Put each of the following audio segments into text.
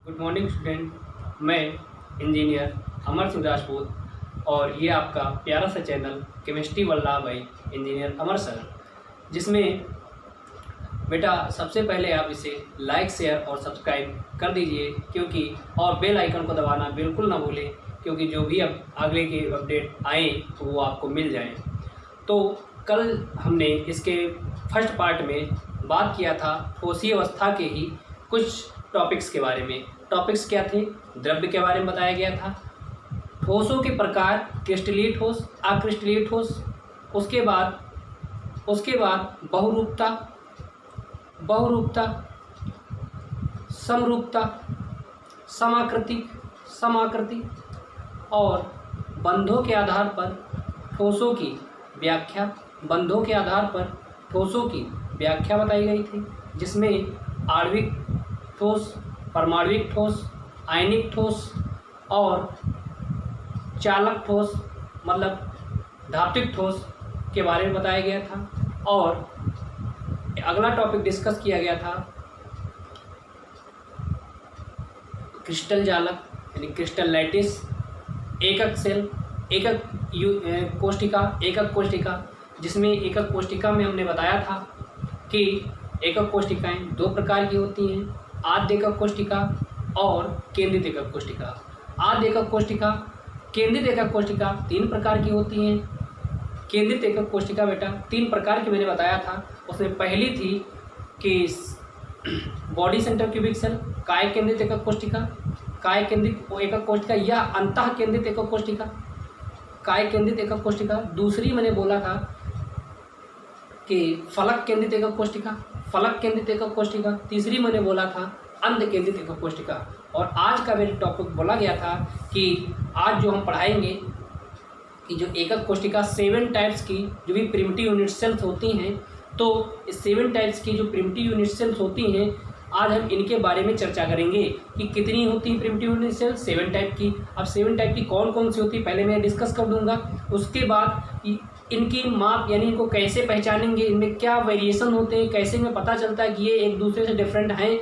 Good morning student. मैं engineer Amar Singh Rajput और ये आपका प्यारा सा चैनल केमिस्ट्री वल्लभ भाई इंजीनियर अमर सर, जिसमें बेटा सबसे पहले आप इसे लाइक शेयर और सब्सक्राइब कर दीजिए क्योंकि और बेल आइकन को दबाना बिल्कुल ना भूलें क्योंकि जो भी अब आगे के अपडेट आए तो वो आपको मिल जाए। तो कल हमने इसके फर्स्ट पार्ट में बात किया था ठोसी अवस्था के ही कुछ टॉपिक्स के बारे में। टॉपिक्स क्या थे? द्रव्य के बारे में बताया गया था, ठोसों के प्रकार, क्रिस्टलीय ठोस, अक्रिस्टलीय ठोस, उसके बाद बहुरूपता, समरूपता, समाकृति और बंधों के आधार पर ठोसों की व्याख्या बताई गई थी, जिसमें आणविक ठोस, परमाणुविक ठोस, आयनिक ठोस और चालक ठोस मतलब धात्विक ठोस के बारे में बताया गया था। और अगला टॉपिक डिस्कस किया गया था क्रिस्टल जालक यानी क्रिस्टल लैटिस, एकक सेल, एकक कोशिका, जिसमें एकक कोशिका में हमने बताया था कि एकक कोशिकाएं दो प्रकार की होती हैं, आद्य एकक कोशिका और केंद्रित एकक कोशिका। आद्य एकक कोशिका, केंद्रित एकक कोशिका तीन प्रकार की होती हैं। केंद्रित एकक कोशिका बेटा तीन प्रकार की मैंने बताया था। उसमें पहली थी कि बॉडी सेंटर क्यूबिक सेल, काय केंद्रित एकक कोशिका, काय केंद्रित एकक कोशिका या अंतः केंद्रित एकक कोशिका, काय केंद्रित एकक कोशिका। दूसरी मैंने बोला था कि फलक केंद्रित एकक कोशिका, तीसरी मैंने बोला था अंध केंद्रित एकक कोशिका। और आज का मेरे टॉपिक बोला गया था कि आज जो हम पढ़ाएंगे कि जो एकक कोशिका 7 टाइप्स की जो भी प्रिमिटिव यूनिट सेल्स होती हैं, तो इस 7 टाइप्स की जो प्रिमिटिव यूनिट सेल्स होती हैं आज हम इनके बारे में चर्चा करेंगे कि कितनी होती है प्रिमिटिव यूनिट सेल्स 7 टाइप की। अब 7 टाइप की कौन कौन सी होती है पहले मैं डिस्कस कर दूंगा, उसके बाद इनकी माप यानी इनको कैसे पहचानेंगे, इनमें क्या वेरिएशन होते हैं, कैसे में पता चलता है कि ये एक दूसरे से डिफरेंट हैं,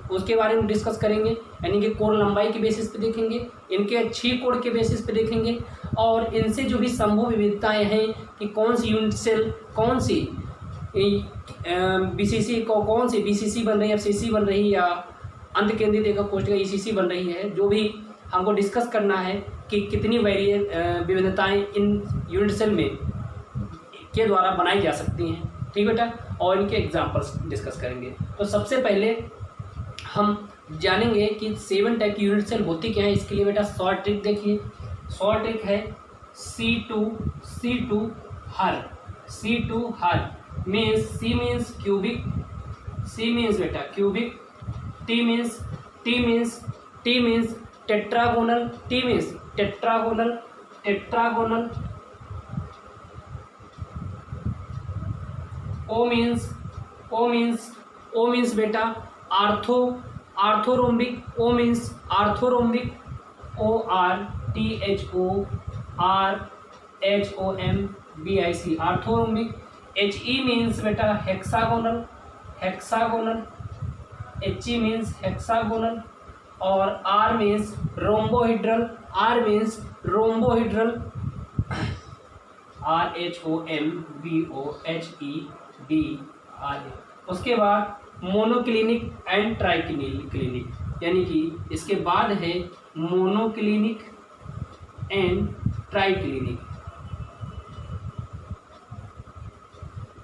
उसके बारे में डिस्कस करेंगे। यानी कि कोण लंबाई के बेसिस पे देखेंगे, इनके छी कोण के बेसिस पे देखेंगे और इनसे जो भी संभव विविधताएं हैं कि कौन सी यूनिट सेल कौन सी बीसीसी को कौन सी बीसीसी बन रही है, एफसीसी बन रही है या अंत केंद्रित एकक कोशिका ईसीसी बन रही है, जो भी हमको डिस्कस करना है कि कितनी विविधताएं इन यूनिट सेल में के द्वारा बनाई जा सकती हैं। ठीक बेटा, और इनके एग्जांपल्स डिस्कस करेंगे। तो सबसे पहले हम जानेंगे कि 7 टाइप की यूनिट सेल होती क्या है। इसके लिए बेटा शॉर्ट ट्रिक देखिए। शॉर्ट ट्रिक है C2 हर means C means cubic, C means बेटा cubic, T means tetragonal, T means tetragonal, O means बेटा orthorhombic, O means orthorhombic, ORTHORHOMBIC orthorhombic. HE means बेटा हेक्सागोनल, HE मीन्स हेक्सागोनल। और R means rhombohedral, RHOMBOHEDRA। उसके बाद monoclinic and triclinic, यानी कि इसके बाद है मोनोक्लिनिक एंड ट्राइक्लिनिक।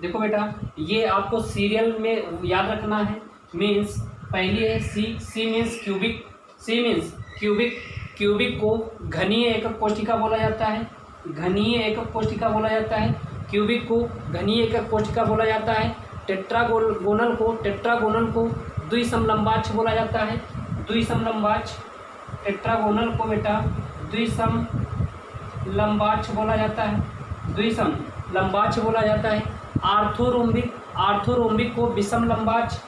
देखो बेटा ये आपको सीरियल में याद रखना है। मीन्स पहली है C मीन्स क्यूबिक, क्यूबिक को घनीय एकक कोशिका बोला जाता है, क्यूबिक को घनीय एकक कोशिका बोला जाता है। टेट्रागोनल को द्विसमलंबाक्ष बोला जाता है, टेट्रागोनल को बेटा द्विसमलंबाक्ष बोला जाता है। आर्थोरोम्बिक को विषमलंबाक्ष,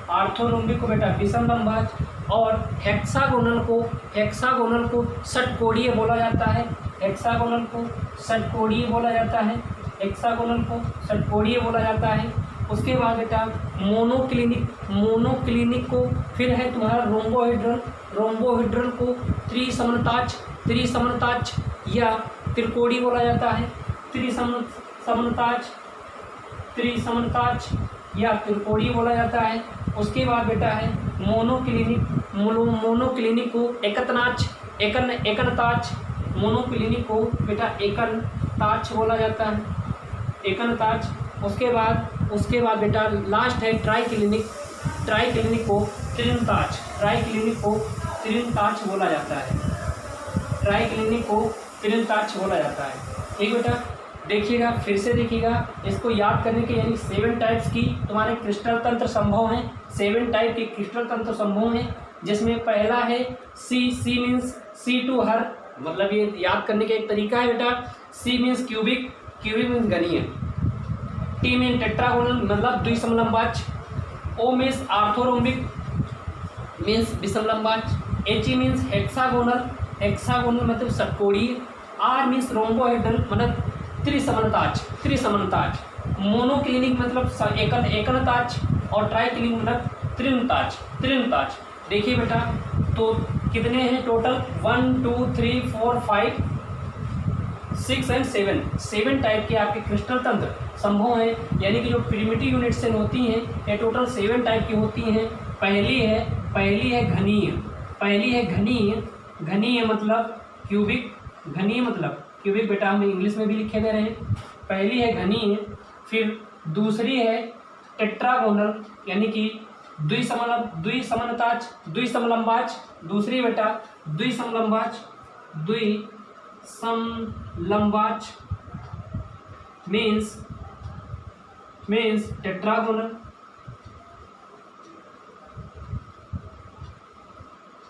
आर्थोरोम्बिक को बेटा विषमलंबाक्ष। और हेक्सागोनल को षटकोणीय बोला जाता है, हेक्सागोनल को षटकोणीय बोला जाता है। उसके बाद बेटा मोनोक्लिनिक को फिर है तुम्हारा रोम्बोहेड्रल को त्रिसमनताज या त्रिकोणी बोला जाता है। त्रिसमनताज या त्रिकोणी बोला जाता है। उसके बाद बेटा है मोनोक्लिनिक को एकनताज, मोनोक्लिनिक को बेटा एकनताज बोला जाता है, एकनताज। उसके बाद बेटा लास्ट है ट्राइक्लिनिक को त्रिनताज बोला जाता है, ट्राइक्लिनिक को त्रिनताज बोला जाता है। ठीक बेटा, देखिएगा फिर से देखिएगा, इसको याद करने के यानी 7 टाइप्स की तुम्हारे क्रिस्टल तंत्र संभव हैं, 7 टाइप के क्रिस्टल तंत्र संभव हैं, जिसमें पहला है C means C to her, मतलब ये याद करने का एक तरीका है बेटा। सी मीन्स क्यूबिक मीन्स घनीय, टी मीन टेट्रागोनल मतलब द्विसमलंबाज, ओ मीन्स आर्थोरोम्बिक मीन्स विषमलंबाज, एच मीन्स हेक्सागोनल मतलब षटकोणीय, आर मीन्स रोम्बोहेड्रल मतलब त्रिसमनताज, मोनोक्लिनिक मतलब एकनताज और ट्राइक्लिनिक मतलब त्रिनताज। देखिए बेटा, तो कितने हैं टोटल 1 2 3 4 5 6 एंड 7 टाइप के आपके क्रिस्टल तंत्र संभव हैं, यानी कि जो प्रिमिटिव यूनिट सेल होती हैं ये टोटल 7 टाइप की होती हैं। पहली है घनीय मतलब क्यूबिक, बेटा हम इंग्लिश में भी लिखे दे रहे हैं। पहली है घनीय, फिर दूसरी है टेट्रागोनल यानी कि द्विसमलंबाज, दूसरी बेटा द्विसमलंबाज मीन्स टेट्रागोनल।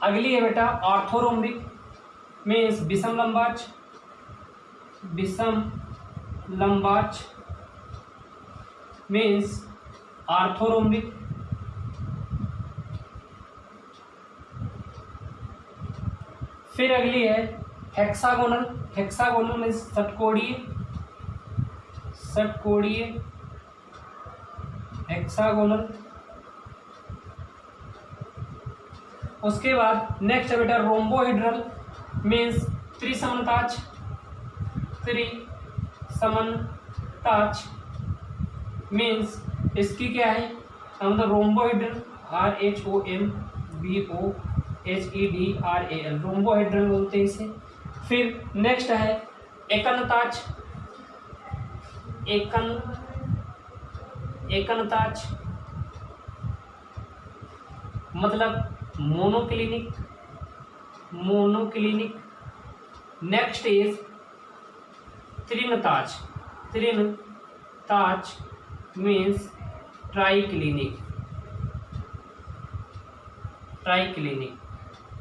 अगली है बेटा ऑर्थोरोम्बिक मीन्स विषमलंबाज मीन्स ऑर्थोरोम्बिक। फिर अगली है हेक्सागोनल मीन्स षटकोणीय हेक्सागोनल। उसके बाद नेक्स्ट है बेटा रोम्बोहेड्रल मीन्स त्रिसमनताज मीन्स इसकी क्या है मतलब रोम्बोहेड्रल ROMBOHEDRAL रोम्बोहेड्रल बोलते हैं इसे। फिर नेक्स्ट है एकनताज मतलब मोनोक्लिनिक। नेक्स्ट इज त्रिनताज मीन्स ट्राइक्लिनिक।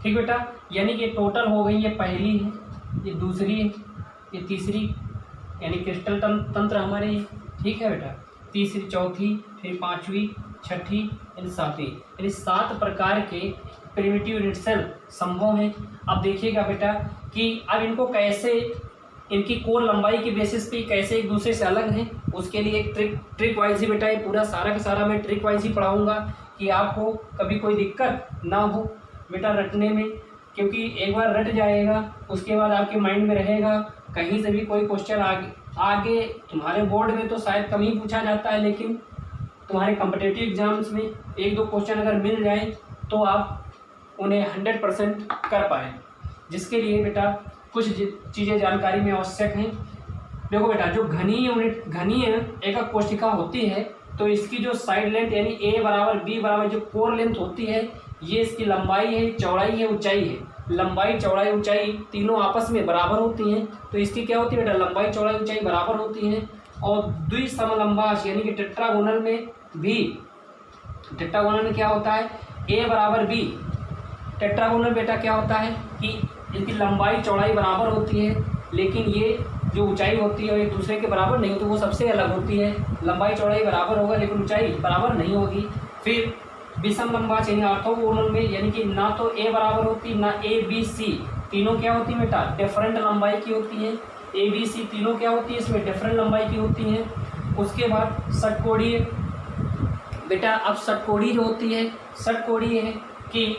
ठीक बेटा, यानी कि टोटल हो गई, ये पहली है, ये दूसरी है, ये तीसरी, यानी क्रिस्टल तंत्र हमारे ये। ठीक है बेटा, तीसरी, चौथी, फिर पांचवी, छठी, यानी सातवीं, यानी 7 प्रकार के प्रिमिटिव यूनिट सेल संभव हैं। अब देखिएगा बेटा कि अब इनको कैसे, इनकी कोर लंबाई की बेसिस पे कैसे एक दूसरे से अलग हैं, उसके लिए एक ट्रिक वाइज ही बेटा ये पूरा सारा का सारा मैं ट्रिक वाइज ही पढ़ाऊँगा कि आपको कभी कोई दिक्कत ना हो बेटा रटने में, क्योंकि एक बार रट जाएगा उसके बाद आपके माइंड में रहेगा। कहीं से भी कोई क्वेश्चन आगे तुम्हारे बोर्ड में तो शायद कम ही पूछा जाता है, लेकिन तुम्हारे कॉम्पिटिटिव एग्जाम्स में 1-2 क्वेश्चन अगर मिल जाए तो आप उन्हें 100% कर पाएँ, जिसके लिए बेटा कुछ चीज़ें जानकारी में आवश्यक हैं। देखो बेटा, जो घनीय एकक कोशिका होती है तो इसकी जो साइड लेंथ यानी A बराबर B बराबर जो कोर लेंथ होती है, ये इसकी लंबाई है, चौड़ाई है, ऊंचाई है। लंबाई, चौड़ाई, ऊंचाई तीनों आपस में बराबर होती हैं, तो इसकी क्या होती है बेटा, लंबाई, चौड़ाई, ऊंचाई बराबर होती हैं। और द्विसमलंबाज यानी कि टेट्रागोनल में क्या होता है, A बराबर B। टेट्रागोनल बेटा क्या होता है कि इनकी लंबाई, चौड़ाई बराबर होती है, लेकिन ये जो ऊंचाई होती है एक दूसरे के बराबर नहीं होती, वो सबसे अलग होती है। लंबाई, चौड़ाई बराबर होगा लेकिन ऊंचाई बराबर नहीं होगी। फिर विषमलंबाज यानी ऑर्थोगोनल में यानी कि ना तो A बराबर होती, ना ABC, तीनों क्या होती है बेटा, डिफरेंट लंबाई की होती हैं। ABC तीनों क्या होती है, इसमें डिफरेंट लंबाई की होती हैं। उसके बाद बेटा अब षटकोणी जो होती है, षटकोणी है कि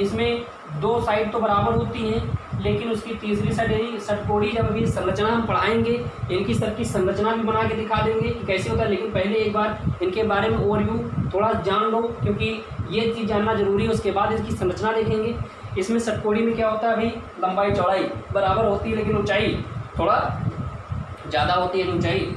इसमें दो साइड तो बराबर होती हैं, लेकिन उसकी तीसरी साइड यानी षटकोणी जब अभी संरचना हम पढ़ाएंगे, इनकी सबकी संरचना भी बना के दिखा देंगे कि कैसे होता है। लेकिन पहले एक बार इनके बारे में ओवरव्यू थोड़ा जान लो, क्योंकि ये चीज़ जानना जरूरी है। उसके बाद इसकी संरचना देखेंगे। इसमें षटकोणी में क्या होता है, अभी लंबाई चौड़ाई बराबर होती है, लेकिन ऊंचाई थोड़ा ज़्यादा होती है, ऊंचाई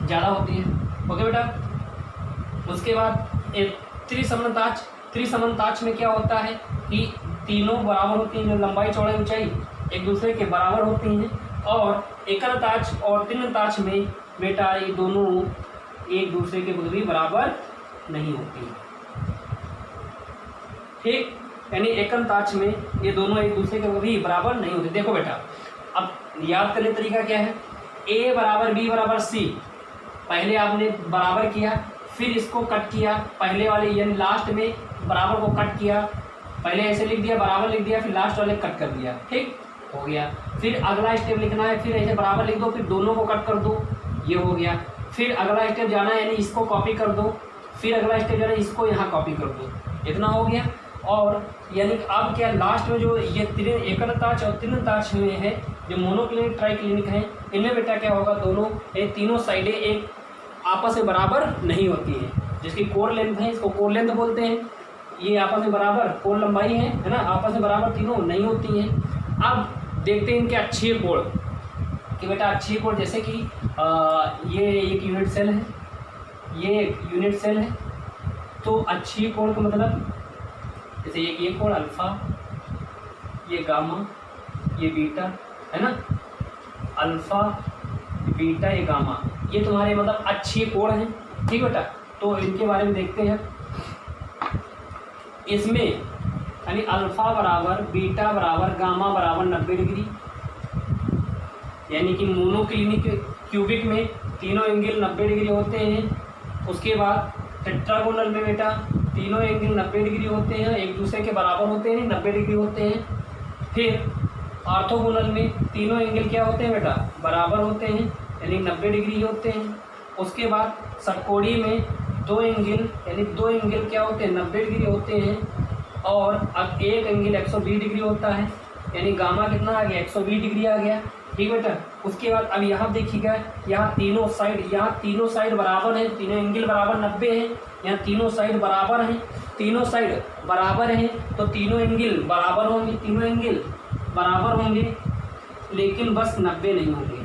ज़्यादा होती है। ओके बेटा। उसके बाद एक त्रिसमनताच, त्रिसमनताच में क्या होता है कि तीनों बराबर होती हैं, जो लंबाई चौड़ाई ऊंचाई एक दूसरे के बराबर होती हैं। और एकनताच और तिनताच में बेटा ये दोनों एक दूसरे के भी बराबर नहीं होती, ठीक। यानी एकनताच में ये दोनों एक दूसरे के भी बराबर नहीं होते। देखो बेटा, अब याद करने तरीका क्या है, a बराबर b बराबर c, पहले आपने बराबर किया, फिर इसको कट किया, पहले वाले यानी लास्ट में बराबर को कट किया, पहले ऐसे लिख दिया, बराबर लिख दिया, फिर लास्ट वाले कट कर दिया, ठीक हो गया। फिर अगला स्टेप लिखना है, फिर ऐसे बराबर लिख दो, फिर दोनों को कट कर दो, ये हो गया। फिर अगला स्टेप जाना है, यानी इसको कॉपी कर दो, फिर अगला स्टेप जाना है, इसको यहाँ कॉपी कर दो, इतना हो गया। और यानी कि अब क्या लास्ट में जो ये एकनताच और तिनताच में है, जो मोनोक्लिनिक ट्राइक्लिनिक है, इनमें बेटा क्या होगा, दोनों ये तीनों साइडें एक आपस में बराबर नहीं होती हैं। जिसकी कोर लेंथ है, इसको कोर लेंथ बोलते हैं, ये आपस में बराबर कोर लंबाई है ना, आपस में बराबर तीनों नहीं होती हैं। अब देखते हैं इनके अक्षीय कोण कि बेटा अक्षीय कोण, जैसे कि ये एक यूनिट सेल है, ये एक यूनिट सेल है, तो अक्षीय कोण का मतलब जैसे ये कोण अल्फा, ये गामा, ये बीटा है ना, अल्फा बीटा ये गामा, ये तुम्हारे मतलब अक्षीय कोण हैं, ठीक बेटा। तो इनके बारे में देखते हैं। इसमें यानी अल्फा बराबर बीटा बराबर गामा बराबर 90 डिग्री, यानी कि मोनोक्लिनिक क्यूबिक में तीनों एंगल 90 डिग्री होते हैं। उसके बाद टेट्रागोनल में बेटा तीनों एंगल 90 डिग्री होते हैं, एक दूसरे के बराबर होते हैं, 90 डिग्री होते हैं। फिर ऑर्थोगोनल में तीनों एंगल क्या होते हैं बेटा, बराबर होते हैं, यानी 90 डिग्री होते हैं। उसके बाद षटकोणी में दो एंगल यानी दो एंगल क्या होते हैं, 90 डिग्री होते हैं। और अब एक एंगल 120 डिग्री होता है, यानी गामा कितना आ गया, 120 डिग्री आ गया, ठीक बेटा। उसके बाद अब यहाँ देखिएगा, यहाँ तीनों साइड बराबर हैं, तीनों एंगल बराबर 90 हैं, यहाँ तीनों साइड बराबर हैं, तीनों साइड बराबर हैं, तो तीनों एंगल बराबर होंगे, तीनों एंगल बराबर होंगे, लेकिन बस 90 नहीं होंगे।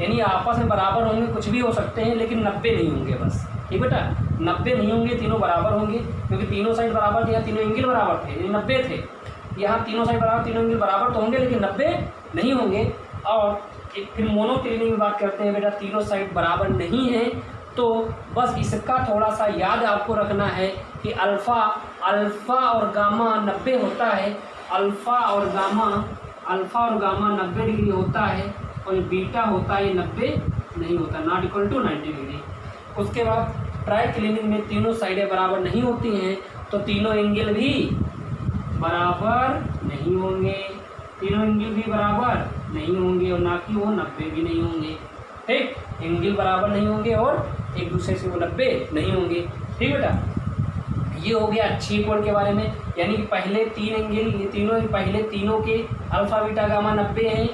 यानी आपस में बराबर होंगे, कुछ भी हो सकते हैं, लेकिन 90 नहीं होंगे बस, ठीक बेटा। 90 नहीं होंगे, तीनों बराबर होंगे, क्योंकि तीनों साइड बराबर थे, यहाँ तीनों एंगल बराबर थे, यानी 90 थे। यहाँ तीनों साइड बराबर, तीनों एंगल बराबर तो होंगे, लेकिन 90 नहीं होंगे। और फिर मोनोक्लिनिक में बात करते हैं बेटा, तीनों साइड बराबर नहीं है, तो बस इसका थोड़ा सा याद आपको रखना है कि अल्फ़ा और गामा 90 होता है, अल्फ़ा और गामा 90 डिग्री होता है, और बीटा होता है 90 नहीं होता, नॉट इक्वल टू 90 डिग्री। उसके बाद ट्राइक्लिनिक में तीनों साइडें बराबर नहीं होती हैं, तो तीनों एंगल भी बराबर नहीं होंगे, तीनों एंगल भी बराबर नहीं होंगे, और ना कि वो 90 भी नहीं होंगे, ठीक। एंगल बराबर नहीं होंगे और एक दूसरे से वो 90 नहीं होंगे, ठीक बेटा। ये हो गया अक्षीय कोण के बारे में, यानी कि पहले तीन एंगल, पहले तीनों के अल्फा बीटा गामा 90 हैं।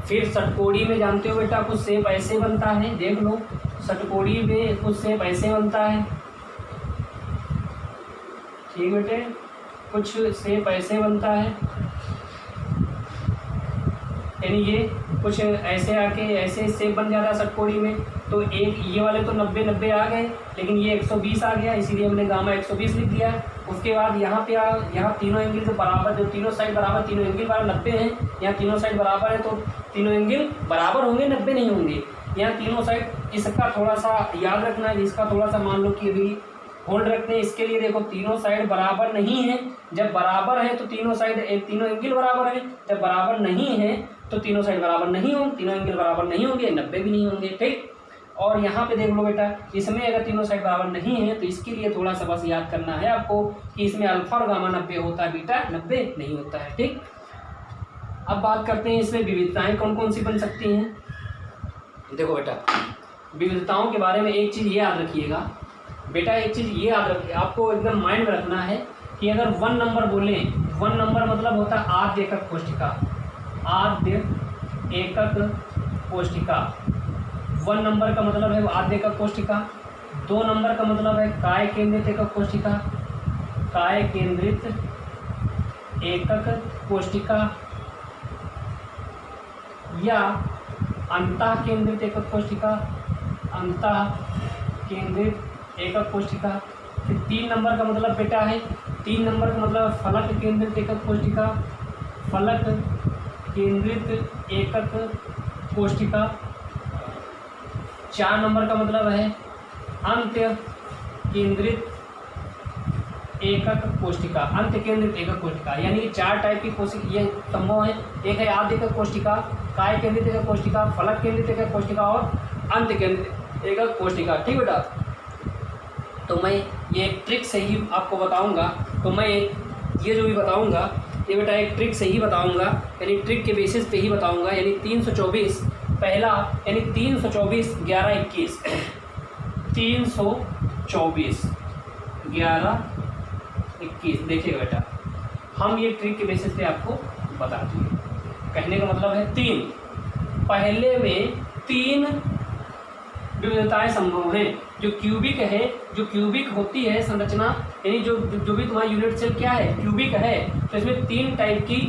फिर षटकोणी में जानते हो बेटा कुछ शेप ऐसे बनता है, देख लो, षटकोणी में कुछ शेप ऐसे बनता है, ठीक बेटे, कुछ शेप ऐसे बनता है, यानी ये कुछ ऐसे आके ऐसे शेप बन जाता है षटकोणी में। तो एक ये वाले तो 90 आ गए, लेकिन ये 120 आ गया, इसीलिए हमने गामा 120 लिख दिया। उसके बाद यहाँ पे यहाँ तीनों एंगल जो बराबर, जो तीनों साइड बराबर, तीनों एंगल बराबर 90 हैं, यहाँ तीनों साइड बराबर है, तो तीनों एंगल बराबर होंगे, 90 नहीं होंगे। यहाँ तीनों साइड, इसका थोड़ा सा याद रखना है, इसका थोड़ा सा मान लो कि अभी होल्ड रखते हैं इसके लिए। देखो तीनों साइड बराबर नहीं है, जब बराबर है तो तीनों साइड तीनों एंगल बराबर है, जब बराबर नहीं है तो तीनों साइड बराबर नहीं होंगे, तीनों एंगल बराबर नहीं होंगे, 90 भी नहीं होंगे, ठीक। और यहाँ पे देख लो बेटा, इसमें अगर तीनों साइड बराबर नहीं है तो इसके लिए थोड़ा सा बस याद करना है आपको कि इसमें अल्फा और गामा 90 होता है, बीटा 90 नहीं होता है, ठीक। अब बात करते हैं इसमें विविधताएं कौन कौन सी बन सकती हैं। देखो बेटा, विविधताओं के बारे में एक चीज़ ये याद रखिएगा, बेटा एक चीज़ ये याद रखिए, आपको एकदम माइंड में रखना है कि अगर 1 नंबर बोलें, 1 नंबर मतलब होता है आद्य एकक कोष्ठिका, आद्य एकक कोष्ठिका। 1 नंबर का मतलब है आद्य एकक कोष्ठिका। 2 नंबर का मतलब है काय केंद्रित एकक कोष्ठिका, काय केंद्रित एकक कोष्ठिका या अंतः केंद्रित एकक कोष्ठिका, अंतः केंद्रित एकक कोष्ठिका। फिर 3 नंबर का मतलब बेटा है, 3 नंबर का मतलब फलक केंद्रित एकक कोष्ठिका, फलक केंद्रित एकक कोष्ठिका। 4 नंबर का मतलब है अंत्य केंद्रित एकक कोष्ठिका, अंत्य केंद्रित एकक कोष्ठिका। यानी 4 टाइप की कोष्ठिका ये संभव है। एक है आद्य एकक कोष्ठिका, काय केंद्रित एकक कोष्ठिका, फलक केंद्रित एकक कोष्ठिका और अंत्य केंद्रित एकक कोष्ठिका। ठीक बेटा, तो मैं ये एक ट्रिक से ही आपको बताऊंगा। तो मैं ये जो भी बताऊंगा ये बेटा एक ट्रिक से ही बताऊंगा, यानी ट्रिक के बेसिस पे ही बताऊंगा। यानी 324 पहला, यानी 324 11 21 324 11 21। देखिएगा बेटा, हम ये ट्रिक के बेसिस पे आपको बता देंगे। कहने का मतलब है 3 पहले में 3 विविधताएं संभव हैं। जो क्यूबिक है, जो क्यूबिक होती है संरचना, यानी जो भी तुम्हारा यूनिट सेल क्या है, क्यूबिक है, तो इसमें 3 टाइप की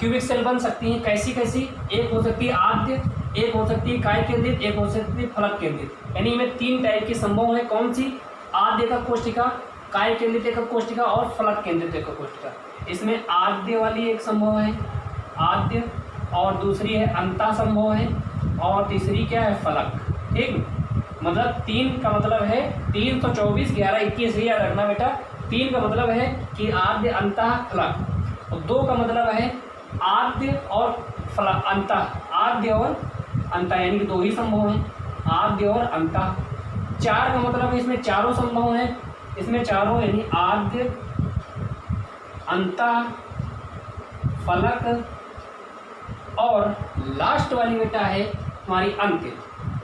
क्यूबिक सेल बन सकती हैं। कैसी कैसी? एक हो सकती है आद्य, एक हो सकती है काय केंद्रित, एक हो सकती है फलक केंद्रित। यानी इनमें 3 टाइप की संभव है। कौन सी? आद्य एकक कोष्ठिका, काय केंद्रित एकक कोष्ठिका और फलक केंद्रित एकक कोष्ठिका। इसमें आद्य वाली एक संभव है, आद्य, और दूसरी है अंतः संभव है, और तीसरी क्या है? फलक। ठीक, मतलब 3 का मतलब है 324 11 21 याद रखना बेटा। 3 का मतलब है कि आद्य अंतः फलक, और 2 का मतलब है आद्य और फलक, अंतः, आद्य और अंतः, यानी कि 2 ही संभव है, आद्य और अंतः। 4 का मतलब है इसमें चारों संभव है, इसमें चारों, यानी आद्य, अंतः, फलक और लास्ट वाली बेटा है तुम्हारी अंत्य।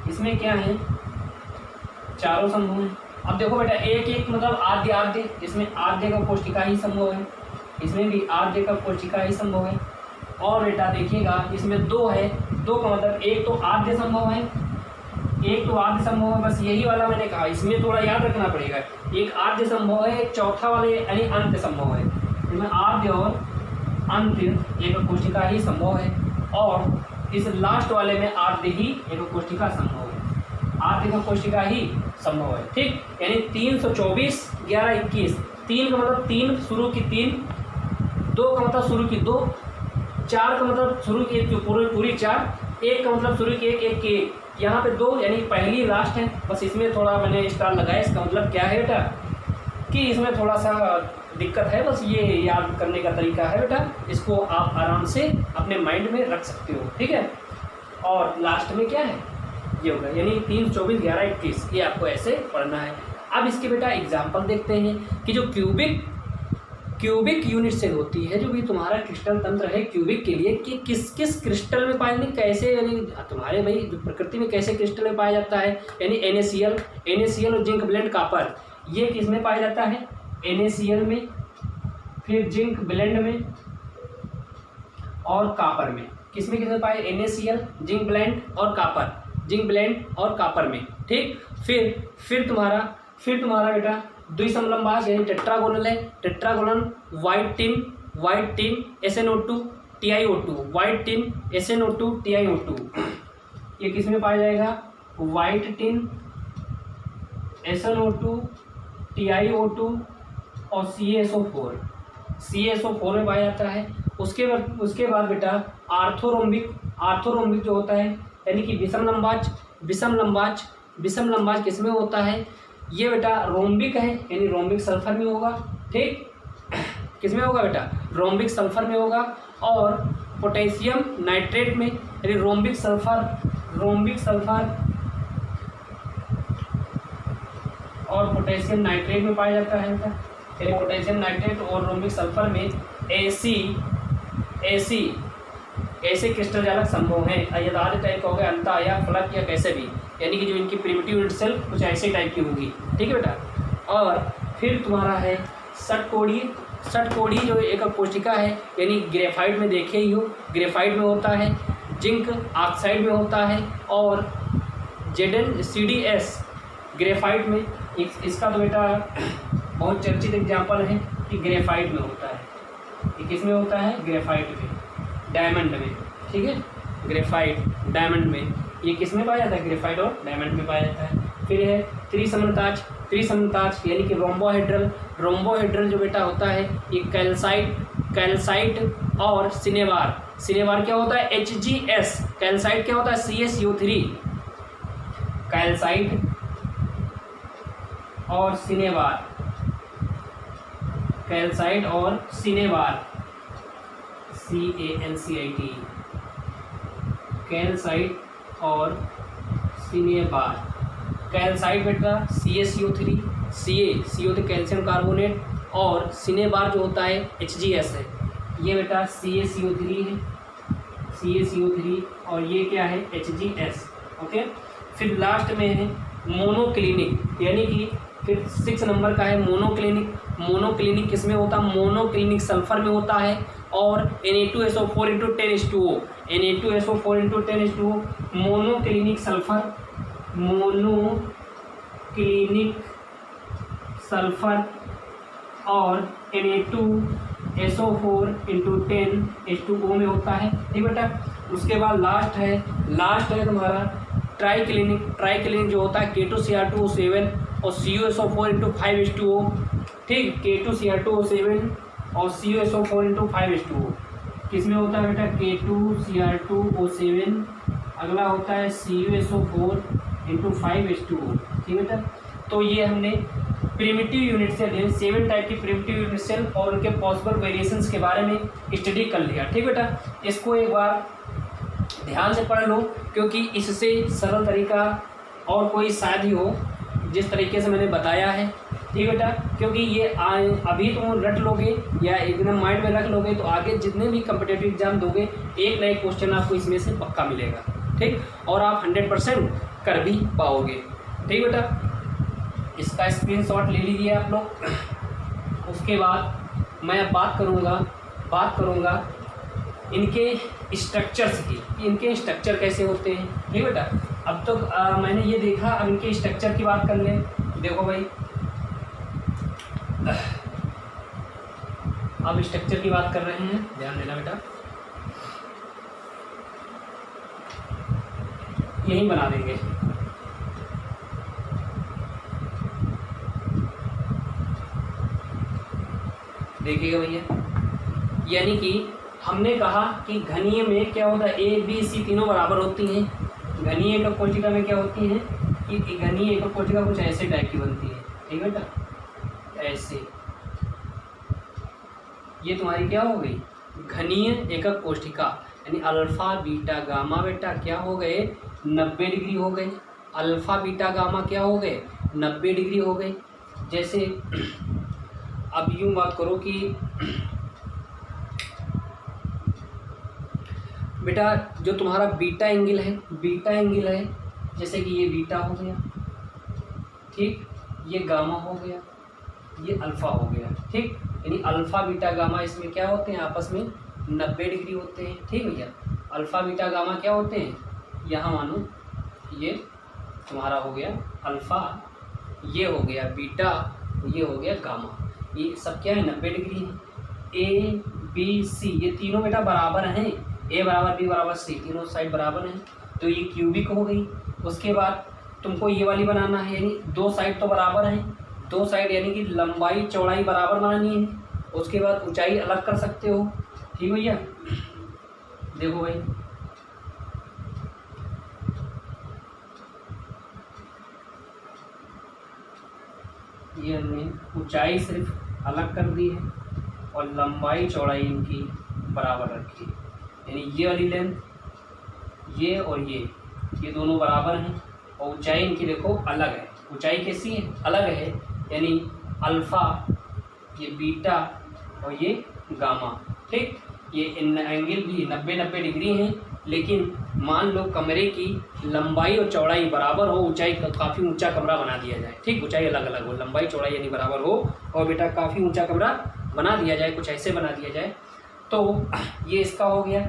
इसमें क्या है? चारों संभव है। अब देखो बेटा, एक मतलब आद्य आद्य, इसमें आद्य का कोष्ठिका ही संभव है, इसमें भी आद्य का कोष्ठिका ही संभव है। और बेटा देखिएगा, इसमें 2 है, 2 का मतलब एक तो आद्य संभव है, एक तो आद्य संभव है, बस यही वाला मैंने कहा। इसमें थोड़ा याद रखना पड़ेगा, एक आद्य संभव है, एक चौथा वाले यानी अंत्य संभव है। इसमें आद्य और अंत्य एक कोष्ठिका ही संभव है, और इस लास्ट वाले में आद्य ही एक कोष्ठिका संभव है, आद्य का कोष्ठिका ही संभव है। ठीक, यानी 324 11 21। 3 का मतलब 3 शुरू की 3, 2 का मतलब शुरू की 2, 4 का मतलब शुरू की 1 पूरी 4, 1 का मतलब शुरू की 1 1 की 1। यहाँ पे 2 यानी पहली लास्ट है, बस इसमें थोड़ा मैंने स्टार लगाया। इसका मतलब क्या है बेटा कि इसमें थोड़ा सा दिक्कत है, बस ये याद करने का तरीका है बेटा। इसको आप आराम से अपने माइंड में रख सकते हो। ठीक है, और लास्ट में क्या है? ये होगा, यानी 324 11 21, ये आपको ऐसे पढ़ना है। अब इसके बेटा एग्जाम्पल देखते हैं कि जो क्यूबिक यूनिट सेल होती है, जो भी तुम्हारा क्रिस्टल तंत्र है क्यूबिक के लिए, कि किस किस क्रिस्टल में पाए जाते, कैसे, यानी तुम्हारे भाई जो प्रकृति में कैसे क्रिस्टल में पाया जाता है। यानी NaCl और जिंक ब्लेंड कापर, ये किस में पाया जाता है? NaCl में, फिर जिंक ब्लेंड में और कापर में। किस में पाए? NaCl, जिंक ब्लेंड और कापर, जिंक ब्लेंड और कापर में। ठीक, फिर तुम्हारा बेटा द्विसमलंबाज यानी टेट्रागोनल है, tetragonal white tin SnO2 TiO2, white tin SnO2 TiO2, ये किस में पाया जाएगा? व्हाइट टिन SnO2 TiO2 और CaSO4 में पाया जाता है। उसके बाद बेटा आर्थोरोम्बिक जो होता है, यानी कि विषम लंबाज किस में होता है? ये बेटा रोम्बिक है, यानी रोम्बिक सल्फर में होगा। ठीक, किस में होगा बेटा? रोम्बिक सल्फर में होगा। और पोटेशियम नाइट्रेट में, यानी रोम्बिक सल्फर और पोटेशियम नाइट्रेट में पाया जाता है बेटा। यानी पोटेशियम नाइट्रेट और रोम्बिक सल्फर में ऐसे क्रिस्टल जालक संभव हैं। यदार्थ टाइप का हो गया, अंतः या फलक या कैसे भी। यानी कि जो इनकी प्रिमिटिव यूनिट सेल कुछ ऐसे टाइप की होगी, ठीक है बेटा। और फिर तुम्हारा है षटकोणीय। षटकोणीय जो एकक कोशिका है, यानी ग्रेफाइट में देखे ही हो, ग्रेफाइट में होता है, जिंक ऑक्साइड में होता है, और ZnCdS ग्रेफाइट में। इसका तो बेटा बहुत चर्चित एग्जाम्पल है कि ग्रेफाइट में होता है। ये किस में होता है? ग्रेफाइट में, डायमंड में, ठीक है। ग्रेफाइट डायमंड में ये किस में पाया जाता है? ग्रेफाइट और डायमंड में पाया जाता है। फिर है त्रिसमताज। त्रिसमताज यानी कि रोम्बोहेड्रल। रोम्बोहेड्रल जो बेटा होता है ये कैल्साइट और सिनेबार। सिनेबार क्या होता है? HgS। कैल्साइट क्या होता है? CSO3। कैल्साइट और सिनेबार, कैल्साइट और सिनेबार, CALCIT, कैल्साइट और सिनेबार। कैल्साइट बेटा CaCO3, CO3 कैल्शियम कार्बोनेट, और सिनेबार जो होता है HgS है। ये बेटा CaCO3 है, CaCO3, और ये क्या है? HgS। ओके। फिर लास्ट में है मोनोक्लिनिक, यानी कि फिर 6 नंबर का है मोनोक्लिनिक। मोनोक्लिनिक किस में होता है? मोनोक्लिनिक सल्फर में होता है, और Na2SO4 × 10H2O, Na2SO4 × 10H2O, monoclinic sulphur, monoclinic sulphur और Na2SO4 × 10H2O में होता है, ठीक बेटा। उसके बाद लास्ट है तुम्हारा ट्राइक्लिनिक। ट्राइक्लिनिक जो होता है K2Cr2O7 और CuSO4 × 5H2O, ठीक। K2Cr2O7 और CuSO4 × 5H2O किस में होता है बेटा? K2Cr2O7, अगला होता है CuSO4 × 5H2O, ठीक बेटा। तो ये हमने प्रिमिटिव यूनिट सेल, 7 टाइप की प्रिमिटिव यूनिट सेल और उनके पॉसिबल वेरिएशंस के बारे में स्टडी कर लिया, ठीक बेटा। इसको एक बार ध्यान से पढ़ लो, क्योंकि इससे सरल तरीका और कोई शायद ही हो जिस तरीके से मैंने बताया है, ठीक बेटा। क्योंकि ये अभी तुम रट लोगे या एकदम माइंड में रख लोगे तो आगे जितने भी कम्पिटिटिव एग्जाम दोगे एक ना एक क्वेश्चन आपको इसमें से पक्का मिलेगा, ठीक। और आप 100% कर भी पाओगे, ठीक बेटा। इसका स्क्रीनशॉट ले लीजिए आप लोग। उसके बाद मैं अब बात करूँगा इनके स्ट्रक्चर्स की, इनके स्ट्रक्चर कैसे होते हैं, ठीक बेटा। अब तो मैंने ये देखा, अब इनके स्ट्रक्चर की बात कर लें। देखो भाई, अब स्ट्रक्चर की बात कर रहे हैं, ध्यान देना बेटा। यही बना देंगे, देखिएगा भैया। यानी कि हमने कहा कि घनीय में क्या होता है? A, B, C तीनों बराबर होती हैं। घनीय एकक कोशिका में क्या होती है कि घनीय एकक कोशिका कुछ ऐसे टाइप की बनती है, ठीक बेटा, ऐसे। ये तुम्हारी क्या हो गई? घनीय एकक कोशिका, यानी अल्फा बीटा गामा बेटा क्या हो गए? 90 डिग्री हो गए। अल्फा बीटा गामा क्या हो गए? 90 डिग्री हो गए। जैसे अब यूँ बात करो कि बेटा जो तुम्हारा बीटा एंगल है, जैसे कि ये बीटा हो गया, ठीक, ये गामा हो गया, ये अल्फा हो गया, ठीक। यानी अल्फा बीटा गामा इसमें क्या होते हैं? आपस में 90 डिग्री होते हैं, ठीक भैया। अल्फा बीटा गामा क्या होते हैं? यहाँ मानो ये तुम्हारा हो गया अल्फा, ये हो गया बीटा, ये हो गया गामा। ये सब क्या है? 90 डिग्री है। A, B, C ये तीनों बेटा बराबर हैं। A बराबर B बराबर C, तीनों साइड बराबर हैं, तो ये क्यूबिक हो गई। उसके बाद तुमको ये वाली बनाना है, यानी 2 साइड तो बराबर हैं, 2 साइड यानी कि लंबाई चौड़ाई बराबर बनानी है। उसके बाद ऊंचाई अलग कर सकते हो, ठीक भैया। देखो भाई, ये हमने ऊंचाई सिर्फ अलग कर दी है और लंबाई चौड़ाई इनकी बराबर रखी है। यानी ये वाली लेंथ, ये और ये दोनों बराबर हैं, और ऊंचाई इनकी देखो अलग है। ऊंचाई कैसी है? अलग है, यानी अल्फ़ा, ये बीटा और ये गामा, ठीक। ये इन एंगल भी 90-90 डिग्री हैं, लेकिन मान लो कमरे की लंबाई और चौड़ाई बराबर हो, ऊंचाई काफ़ी ऊंचा कमरा बना दिया जाए, ठीक, ऊंचाई अलग अलग हो, लंबाई चौड़ाई यानी बराबर हो, और बेटा काफ़ी ऊंचा कमरा बना दिया जाए, कुछ ऐसे बना दिया जाए, तो ये इसका हो गया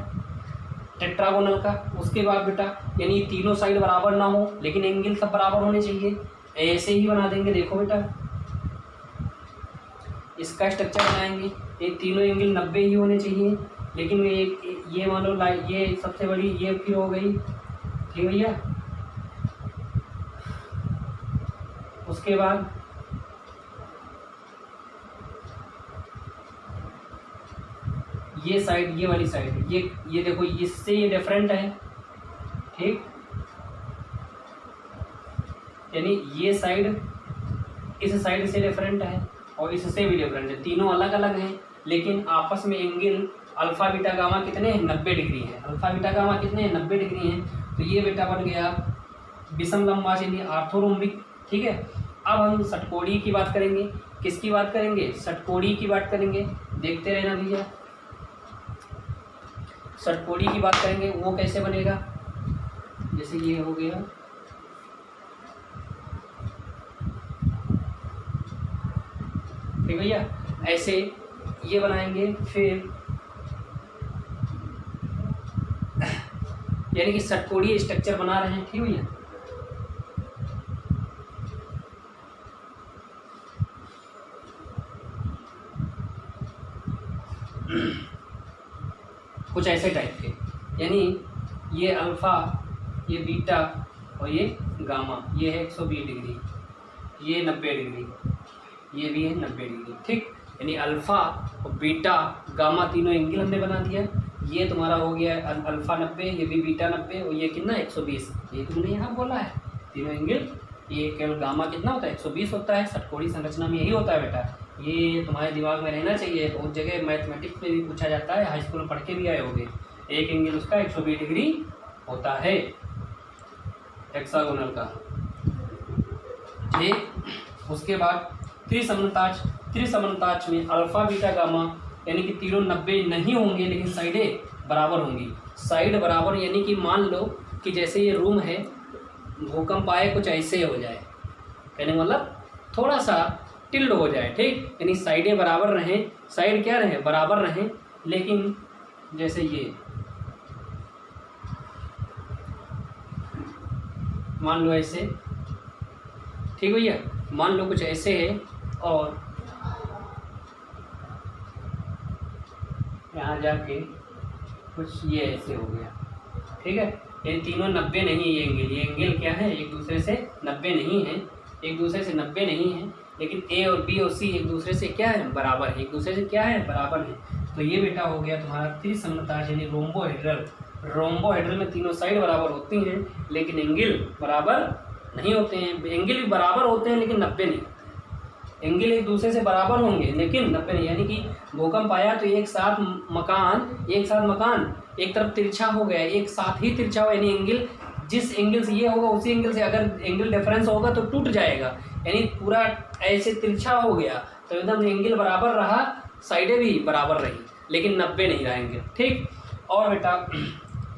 टेट्रागोनल का। उसके बाद बेटा यानी तीनों साइड बराबर ना हो लेकिन एंगल सब बराबर होने चाहिए, ऐसे ही बना देंगे। देखो बेटा इसका स्ट्रक्चर बनाएंगे, ये तीनों एंगल 90 ही होने चाहिए, लेकिन ये मान लो ये सबसे बड़ी ये फिर हो गई, ठीक भैया। उसके बाद ये साइड, ये वाली साइड, ये देखो इससे ये डिफरेंट है, ठीक, यानी ये साइड इस साइड से डिफरेंट है और इससे भी डिफरेंट है, तीनों अलग अलग हैं लेकिन आपस में एंगल अल्फा बीटा गामा कितने हैं, 90 डिग्री है। अल्फा बीटा गामा कितने हैं, 90 डिग्री हैं। तो ये बेटा बन गया विषम लंबवास यानी आर्थोरोम्बिक, ठीक है। अब हम षटकोणीय की बात करेंगे, किसकी बात करेंगे, षटकोणीय की बात करेंगे, देखते रहना भैया। षटकोणीय की बात करेंगे, वो कैसे बनेगा, जैसे ये हो गया, ठीक भैया, ऐसे ये बनाएंगे। फिर यानी कि षटकोणीय स्ट्रक्चर बना रहे हैं, ठीक भैया। कुछ ऐसे टाइप के, यानी ये अल्फा, ये बीटा और ये गामा, ये है 120 डिग्री, ये 90 डिग्री, ये भी है 90 डिग्री, ठीक। यानी अल्फा और बीटा गामा तीनों एंगल हमने बना दिया। ये तुम्हारा हो गया अल्फा 90, ये भी बीटा 90 और ये कितना 120, ये तुमने यहाँ बोला है तीनों एंगल। ये केवल गामा कितना होता है, 120 होता है। षटकोणीय संरचना में यही होता है बेटा, ये तुम्हारे दिमाग में रहना चाहिए। बहुत जगह मैथमेटिक्स में भी पूछा जाता है, हाई स्कूल में पढ़ के भी आए होंगे। एक एंगल उसका 120 डिग्री होता है हेक्सागोनल का, ठीक। उसके बाद त्रिसमताज, त्रिसमताज में अल्फा बीटा गामा यानी कि तीनों 90 नहीं होंगे लेकिन साइडें बराबर होंगी। साइड बराबर यानी कि मान लो कि जैसे ये रूम है, भूकंप आए कुछ ऐसे हो जाए, कहने मतलब थोड़ा सा टिल्ड हो जाए, ठीक। यानी साइडें बराबर रहें, साइड क्या रहें, बराबर रहें, लेकिन जैसे ये मान लो ऐसे, ठीक भैया, मान लो कुछ ऐसे है और यहाँ जाके कुछ ये ऐसे हो गया, ठीक है। ये तीनों 90 नहीं है, ये एंगल क्या है, एक दूसरे से 90 नहीं है, एक दूसरे से 90 नहीं है, लेकिन ए और बी और सी एक दूसरे से क्या है, बराबर है, एक दूसरे से क्या है, बराबर है। तो ये बेटा हो गया तुम्हारा त्रिसमताज यानी रोम्बोहेड्रल। रोम्बोहेड्रल में तीनों साइड बराबर होती हैं लेकिन एंगल बराबर नहीं होते हैं। एंगल भी बराबर होते हैं लेकिन 90 नहीं, एंगल एक दूसरे से बराबर होंगे लेकिन 90 नहीं। यानी कि भूकंप आया तो एक साथ मकान एक तरफ तिरछा हो गया, एक साथ ही तिरछा हो, यानी एंगल जिस एंगल से ये होगा उसी एंगल से अगर एंगल डिफरेंस होगा तो टूट जाएगा। यानी पूरा ऐसे तिरछा हो गया तो एकदम एंगल बराबर रहा, साइडें भी बराबर रही लेकिन 90 नहीं रहेंगे, ठीक। और बेटा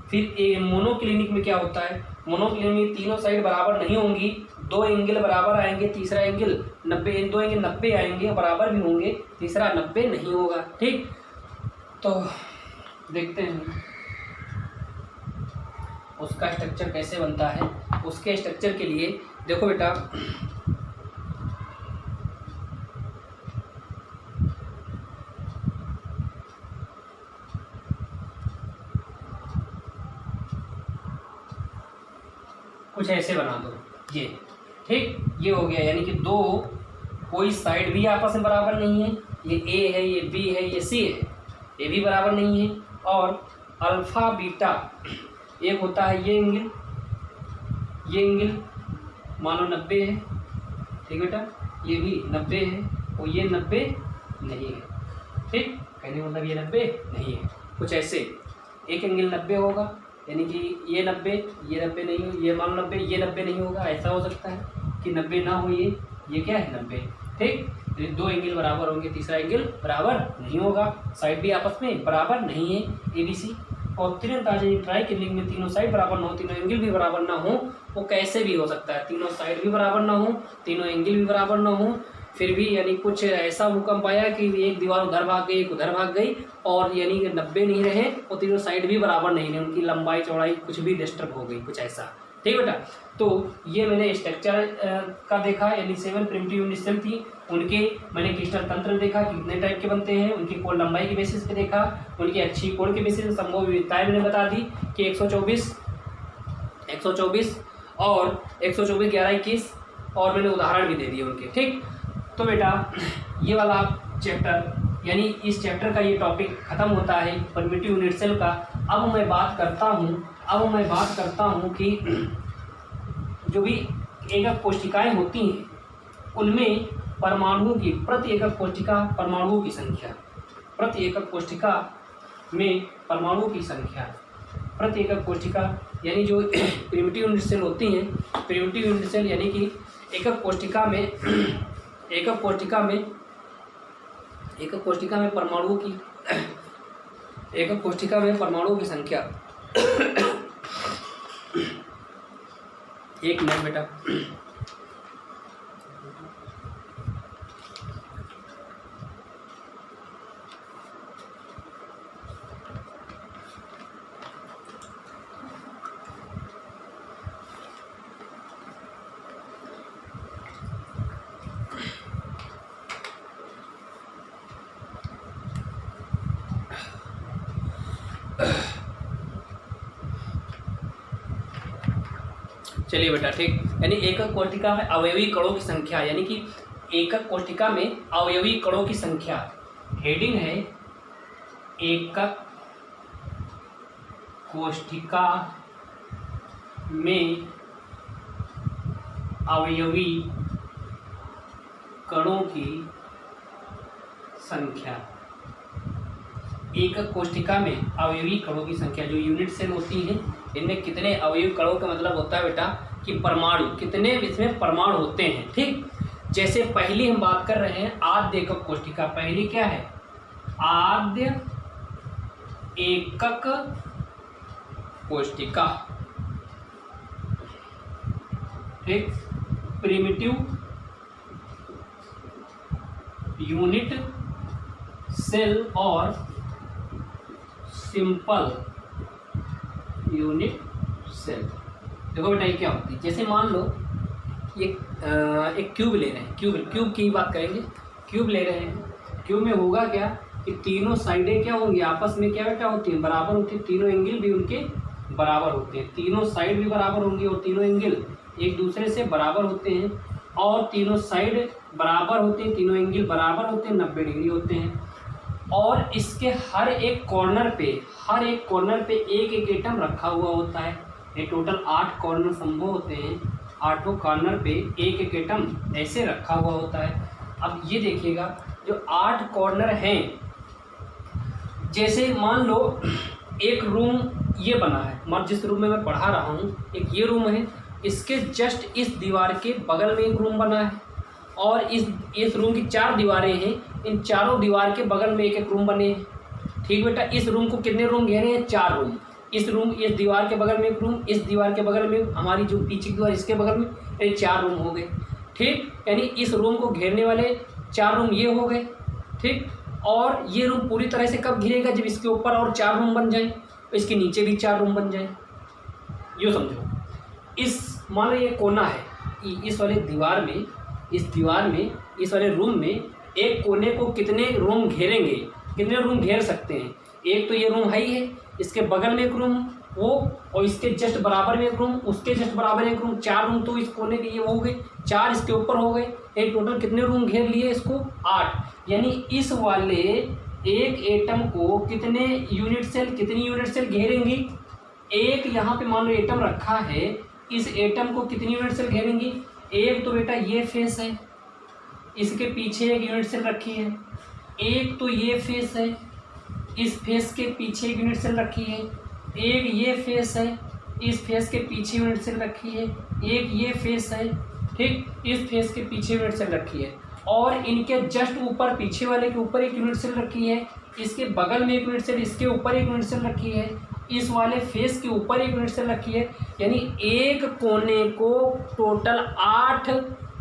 फिर मोनोक्लिनिक में क्या होता है, मोनोक्लिनिक में तीनों साइड बराबर नहीं होंगी, दो एंगल बराबर आएंगे, तीसरा एंगल 90, दो एंगल 90 आएंगे, बराबर भी होंगे, तीसरा 90 नहीं होगा, ठीक। तो देखते हैं उसका स्ट्रक्चर कैसे बनता है। उसके स्ट्रक्चर के लिए देखो बेटा, कुछ ऐसे बना दो ये, ठीक। ये हो गया यानी कि दो, कोई साइड भी आपस में बराबर नहीं है, ये ए है, ये बी है, ये सी है, ये भी बराबर नहीं है। और अल्फा बीटा एक होता है ये एंगल मान लो 90 है, ठीक बेटा, ये भी 90 है और ये 90 नहीं है, ठीक। कहने मतलब ये 90 नहीं है, कुछ ऐसे एक एंगल 90 होगा यानी कि ये 90 नहीं हो, ये मान लो 90 ये 90 नहीं होगा। ऐसा हो सकता है कि 90 ना हो, ये क्या है 90, ठीक। तो दो एंगल बराबर होंगे, तीसरा एंगल बराबर नहीं होगा, साइड भी आपस में बराबर नहीं है ABC। और तीरंदाजी ट्राई किलिंग में तीनों साइड बराबर ना हो, तीनों एंगल भी बराबर ना हो, वो कैसे भी हो सकता है, तीनों साइड भी बराबर ना हो, तीनों एंगल भी बराबर ना हो, फिर भी यानी कुछ ऐसा भूकंप आया कि एक दीवार उधर भाग गई, एक उधर भाग गई, और यानी कि 90 नहीं रहे और तीनों साइड भी बराबर नहीं रहे, उनकी लंबाई चौड़ाई कुछ भी डिस्टर्ब हो गई, कुछ ऐसा। ठीक बेटा, तो ये मैंने स्ट्रक्चर का देखा, यानी 7 प्रिमिटिव यूनिट सेल थी, उनके मैंने क्रिस्टल तंत्र देखा कि कितने टाइप के बनते हैं, उनकी कोण लंबाई के बेसिस पे देखा, उनकी अच्छी कोण के बेसिस पे संभव विविधताएं मैंने बता दी कि 124 और 124 11 21, और मैंने उदाहरण भी दे दिए उनके। ठीक, तो बेटा ये वाला चैप्टर यानी इस चैप्टर का ये टॉपिक खत्म होता है प्रिमिटिव यूनिट सेल का। अब मैं बात करता हूँ कि जो भी एकक कोशिकाएं होती हैं उनमें परमाणुओं की प्रति एकक कोशिका परमाणुओं की संख्या, प्रति एकक कोशिका में परमाणुओं की संख्या, प्रति एकक कोशिका यानी जो प्रिमिटिव यूनिट सेल होती हैं, प्रिमिटिव यूनिट सेल यानी कि एकक कोशिका में परमाणुओं की संख्या। एक मिनट बेटा, चलिए बेटा। ठीक, यानी एकक कोशिका में अवयवी कणों की संख्या, यानी कि एकक कोशिका में अवयवी कणों की संख्या। हेडिंग है एकक कोशिका में अवयवी कणों की संख्या। एकक कोशिका में अवयवी कणों की संख्या, जो यूनिट सेल होती हैं इनमें कितने अवयवी कणों का मतलब होता है बेटा कि परमाणु, कितने इसमें परमाणु होते हैं। ठीक, जैसे पहली हम बात कर रहे हैं आद्य एकक कोशिका। पहली क्या है? आद्य एकक कोशिका। ठीक, प्रिमिटिव यूनिट सेल और सिंपल यूनिट सेल। देखो बेटा ये क्या होती है, जैसे मान लो ये एक क्यूब ले रहे हैं, क्यूब की बात करेंगे। क्यूब ले रहे हैं, क्यूब में होगा क्या कि तीनों साइडें क्या होंगी, आपस में क्या बेटा होती हैं, बराबर होती है। तीनों एंगल भी उनके बराबर होते हैं, तीनों साइड भी बराबर होंगी और तीनों एंगल एक दूसरे से बराबर होते हैं, और तीनों साइड बराबर होते हैं, तीनों एंगल बराबर होते हैं, 90 डिग्री होते हैं। और इसके हर एक कॉर्नर पे एक एक एटम रखा हुआ होता है। ये टोटल 8 कॉर्नर संभव होते हैं, 8 कॉर्नर पे एक एक एटम ऐसे रखा हुआ होता है। अब ये देखिएगा जो 8 कॉर्नर हैं, जैसे मान लो एक रूम ये बना है, मतलब जिस रूम में मैं पढ़ा रहा हूँ, एक ये रूम है, इसके जस्ट इस दीवार के बगल में एक रूम बना है, और इस रूम की 4 दीवारें हैं, इन चारों दीवार के बगल में एक एक रूम बने हैं। ठीक बेटा, इस रूम को कितने रूम घेरे हैं? 4 रूम। इस दीवार के बगल में एक रूम, इस दीवार के बगल में हमारी जो पीछे की दीवार इसके बगल में, यानी 4 रूम हो गए। ठीक, यानी इस रूम को घेरने वाले 4 रूम ये हो गए। ठीक, और ये रूम पूरी तरह से कब घिरेगा? जब इसके ऊपर और 4 रूम बन जाए, इसके नीचे भी 4 रूम बन जाए। यूँ समझो, मान लो ये कोना है, इस वाले दीवार में, इस वाले रूम में एक कोने को कितने रूम घेरेंगे, कितने रूम घेर सकते हैं? एक तो ये रूम है ही है, इसके बगल में एक रूम वो, और इसके जस्ट बराबर में एक रूम, उसके जस्ट बराबर एक रूम, 4 रूम तो इस कोने के ये हो गए, 4 इसके ऊपर हो गए। एक टोटल कितने रूम घेर लिए इसको? 8। यानी इस वाले एक एटम को कितनी यूनिट सेल घेरेंगी? एक यहाँ पे मान लो एटम रखा है, इस एटम को कितनी यूनिट सेल घेरेंगी? एक तो बेटा ये फेस है, इसके पीछे एक यूनिट सेल रखी है, एक तो ये फेस है, इस फेस के पीछे एक यूनिट सेल रखी है, एक ये फेस है, इस फेस के पीछे यूनिट सेल रखी है, एक ये फेस है। ठीक, इस फेस के पीछे यूनिट सेल रखी है, और इनके जस्ट ऊपर, पीछे वाले के ऊपर एक यूनिट सेल रखी है, इसके बगल में एक यूनिट सेल, इसके ऊपर एक यूनिट सेल रखी है, इस वाले फेस के ऊपर एक यूनिट सेल रखी है, यानी एक कोने को टोटल 8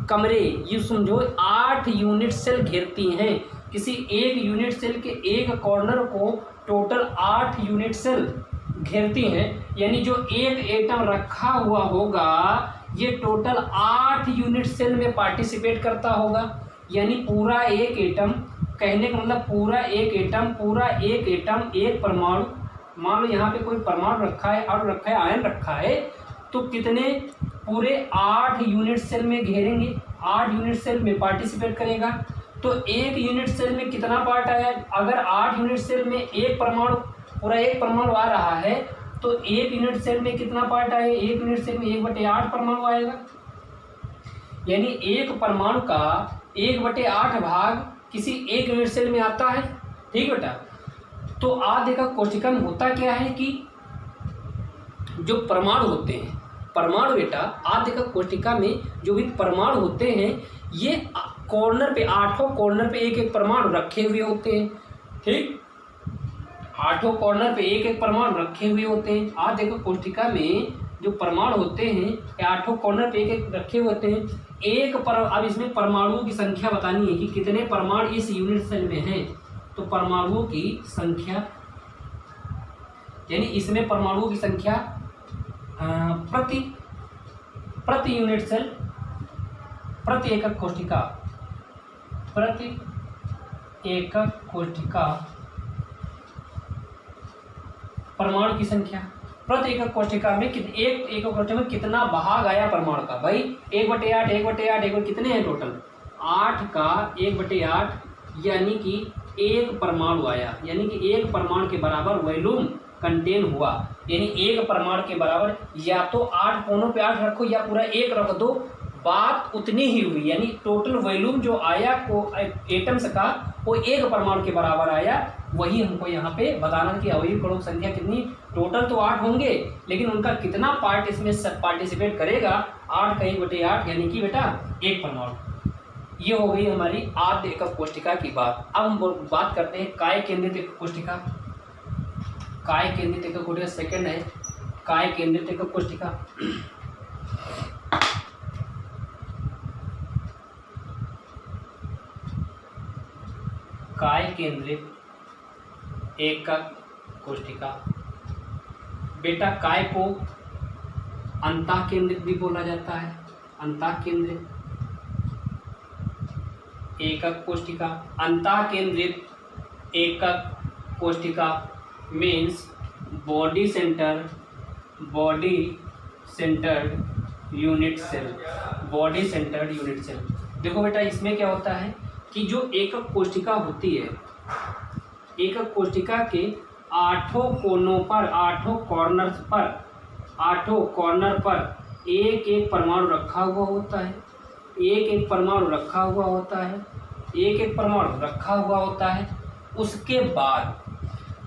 कमरे, ये समझो 8 यूनिट सेल घेरती हैं। किसी एक यूनिट सेल के एक कॉर्नर को टोटल 8 यूनिट सेल घेरती हैं, यानी जो एक एटम रखा हुआ होगा ये टोटल 8 यूनिट सेल में पार्टिसिपेट करता होगा। यानी पूरा एक एटम, कहने का मतलब पूरा एक एटम एक परमाणु, मान लो यहाँ पे कोई परमाणु रखा है और रखा है आयन रखा है, तो कितने पूरे 8 यूनिट सेल में घेरेंगे, 8 यूनिट सेल में पार्टिसिपेट करेगा। तो एक यूनिट सेल में कितना पार्ट आया, अगर 8 यूनिट सेल में एक परमाणु, पूरा एक परमाणु आ रहा है, तो एक यूनिट सेल में कितना पार्ट आए, एक यूनिट सेल में 1/8 परमाणु आएगा। यानी एक परमाणु का 1/8 भाग किसी एक यूनिट सेल में आता है। ठीक बेटा, तो आधेका कोशिका में होता क्या है कि जो परमाणु होते हैं, परमाणु बेटा आधेका कोशिका में जो भी परमाणु होते हैं ये कॉर्नर पे 8 कॉर्नर पे एक एक परमाणु रखे हुए होते हैं। ठीक, 8 कॉर्नर पे एक एक परमाणु रखे हुए होते हैं। आधेका कोशिका में जो परमाणु होते हैं 8 कॉर्नर पे एक एक रखे हुए होते हैं। अब इसमें परमाणुओं की संख्या बतानी है कि कितने परमाणु इस यूनिट सेल में हैं। तो परमाणुओं की संख्या, यानी इसमें परमाणुओं की संख्या प्रति यूनिट सेल, प्रति एकक कोशिका, प्रति एकक कोशिका परमाणु की संख्या, प्रति एकक कोशिका में एक एकक कोशिका में कितना भाग आया परमाणु का। भाई 1/8 कितने हैं टोटल, 8 का 1/8, यानी कि एक परमाणु आया, यानी कि एक परमाणु के बराबर वॉल्यूम कंटेन हुआ। यानी एक परमाणु के बराबर या तो 8 कोनों पे 8 रखो या पूरा एक रख दो, बात उतनी ही हुई। यानी टोटल वॉल्यूम जो आया को एटम्स का वो एक परमाणु के बराबर आया। वही हमको यहाँ पे बताना कि अवयवी कणों की संख्या कितनी, टोटल तो 8 होंगे लेकिन उनका कितना पार्ट इसमें पार्टिसिपेट करेगा, 8 का 1/8 यानी कि बेटा एक परमाणु। ये हो गई हमारी आद्य एकक कोशिका की बात। अब हम बात करते हैं काय केंद्रित एकक कोशिका। काय केंद्रित एकक कोशिका सेकंड है काय केंद्रित एकक कोशिका। काय केंद्रित एकक कोशिका, बेटा काय को अंतः केंद्रित भी बोला जाता है। अंतः केंद्रित एकक कोशिका, अंतः केंद्रित एकक कोशिका means body centred unit cell, body centred unit cell. देखो बेटा इसमें क्या होता है कि जो एकक कोशिका होती है, एकक कोशिका के 8 कोनों पर, 8 कॉर्नर पर एक एक परमाणु रखा हुआ होता है, एक परमाणु रखा हुआ होता है, एक परमाणु रखा हुआ होता है। उसके बाद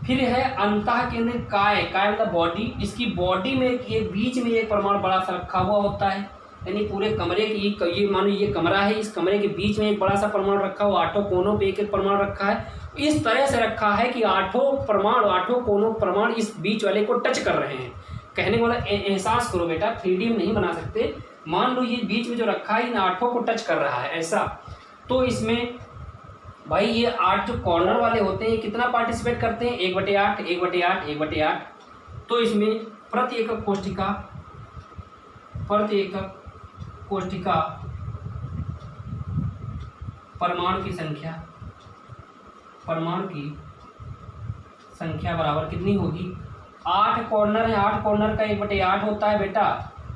फिर है अंतः केंद्रित काय मतलब बॉडी। इसकी बॉडी में ये बीच में एक परमाणु बड़ा सा रखा हुआ होता है, यानी पूरे कमरे की ये मानो ये कमरा है, इस कमरे के बीच में एक बड़ा सा परमाणु रखा हुआ, 8 कोनों पे एक एक परमाणु रखा है। इस तरह से रखा है कि 8 कोनों परमाणु इस बीच वाले को टच कर रहे हैं। कहने वाला एहसास करो बेटा, 3D में नहीं बना सकते। मान लो ये बीच में जो रखा है इन 8 को टच कर रहा है ऐसा, तो इसमें भाई ये 8 जो कॉर्नर वाले होते हैं कितना पार्टिसिपेट करते हैं, 1/8। तो इसमें प्रति एकक कोशिका परमाणु की संख्या बराबर कितनी होगी, 8 कॉर्नर है, 8 कॉर्नर का 1/8 होता है बेटा,